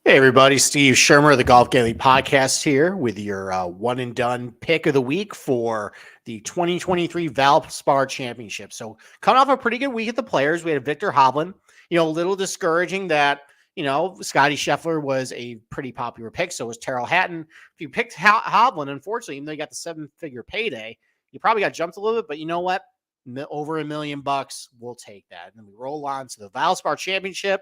Hey everybody, Steve Shermer of the Golf Gambling Podcast here with your one and done pick of the week for the 2023 Valspar Championship. So coming off a pretty good week at the Players, we had Victor Hovland. A little discouraging that Scotty Scheffler was a pretty popular pick. So was Terrell Hatton. If you picked Hovland, unfortunately, even though you got the 7-figure payday, you probably got jumped a little bit. But you know what? Over $1 million, we'll take that. And then we roll on to the Valspar Championship.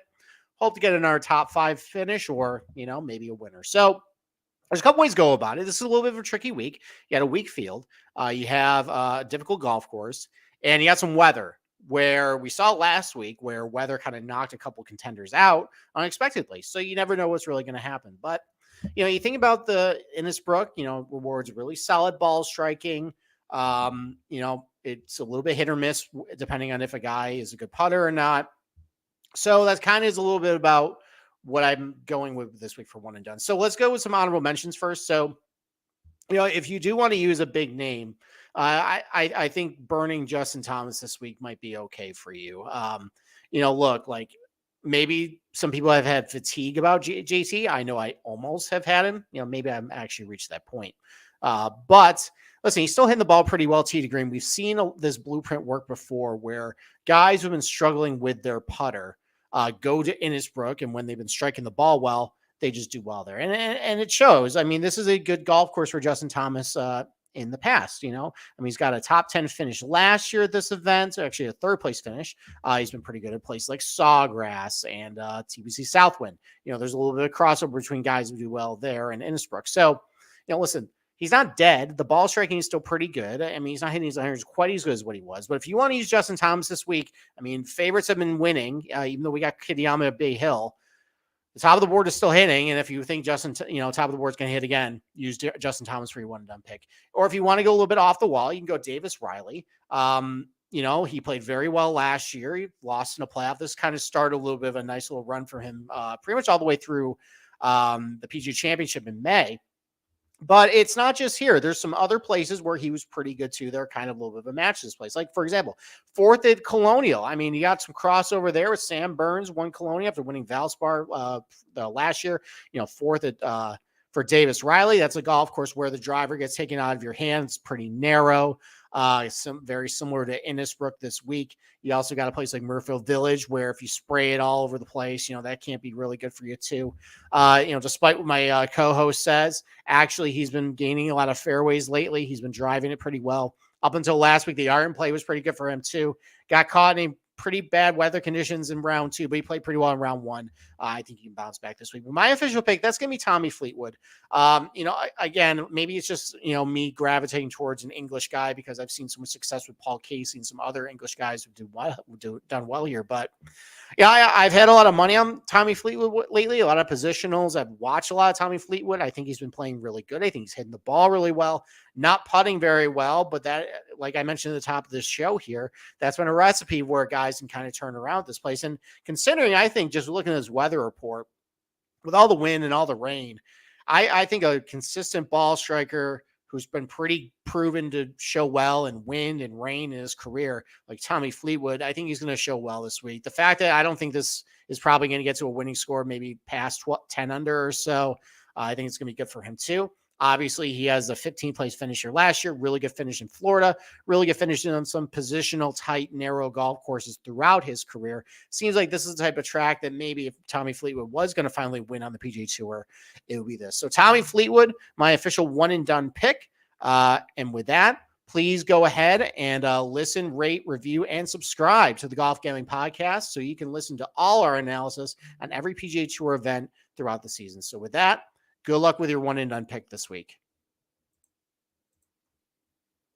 Hope to get in our top 5 finish or, maybe a winner. So there's a couple ways to go about it. This is a little bit of a tricky week. You had a weak field. You have a difficult golf course, and you got some weather where we saw last week where weather kind of knocked a couple contenders out unexpectedly. So you never know what's really going to happen. But, you think about the Innisbrook, rewards really solid ball striking. It's a little bit hit or miss depending on if a guy is a good putter or not. So that kind of is a little bit about what I'm going with this week for one and done. So let's go with some honorable mentions first. So, if you do want to use a big name, I think burning Justin Thomas this week might be okay for you. Look, like maybe some people have had fatigue about JT. I know I almost have had him. Maybe I'm actually reached that point. But listen, he's still hitting the ball pretty well tee to green. We've seen this blueprint work before where guys who've been struggling with their putter go to Innisbrook, and when they've been striking the ball well, they just do well there. And it shows. I mean, this is a good golf course for Justin Thomas in the past. He's got a top 10 finish last year at this event, actually a third place finish. He's been pretty good at places like Sawgrass and TPC Southwind. There's a little bit of crossover between guys who do well there and Innisbrook. So, listen, he's not dead. The ball striking is still pretty good. He's not hitting his irons quite as good as what he was. But if you want to use Justin Thomas this week, favorites have been winning, even though we got Kitayama at Bay Hill. The top of the board is still hitting. And if you think Justin, top of the board is going to hit again, use Justin Thomas for your one and done pick. Or if you want to go a little bit off the wall, you can go Davis Riley. He played very well last year. He lost in a playoff. This kind of started a little bit of a nice little run for him, pretty much all the way through the PGA Championship in May. But it's not just here. There's some other places where he was pretty good too. They're kind of a little bit of a match this place. Like, for example, 4th at Colonial. You got some crossover there with Sam Burns, won Colonial after winning Valspar last year. 4th at for Davis Riley. That's a golf course where the driver gets taken out of your hands. It's pretty narrow. Very similar to Innisbrook this week. You also got a place like Murfield Village where if you spray it all over the place, that can't be really good for you too. Despite what my co-host says, actually he's been gaining a lot of fairways lately. He's been driving it pretty well. Up until last week, the iron play was pretty good for him too. Got caught in pretty bad weather conditions in round 2, but he played pretty well in round 1. I think he can bounce back this week. But my official pick, that's going to be Tommy Fleetwood. Again, maybe it's just, me gravitating towards an English guy because I've seen so much success with Paul Casey and some other English guys who done well here. But yeah, I've had a lot of money on Tommy Fleetwood lately, a lot of positionals. I've watched a lot of Tommy Fleetwood. I think he's been playing really good. I think he's hitting the ball really well, not putting very well, but that, like I mentioned at the top of this show here, that's been a recipe where guys can kind of turn around this place. And considering, I think, just looking at his weather report, with all the wind and all the rain, I think a consistent ball striker who's been pretty proven to show well in wind and rain in his career, like Tommy Fleetwood, I think he's going to show well this week. The fact that I don't think this is probably going to get to a winning score, maybe past 10 under or so, I think it's going to be good for him too. Obviously, he has a 15th place finisher last year, really good finish in Florida, really good finish on some positional, tight, narrow golf courses throughout his career. Seems like this is the type of track that maybe if Tommy Fleetwood was going to finally win on the PGA Tour, it would be this. So Tommy Fleetwood, my official one and done pick. And with that, please go ahead and listen, rate, review, and subscribe to the Golf Gambling Podcast so you can listen to all our analysis on every PGA Tour event throughout the season. So with that, good luck with your one and done pick this week.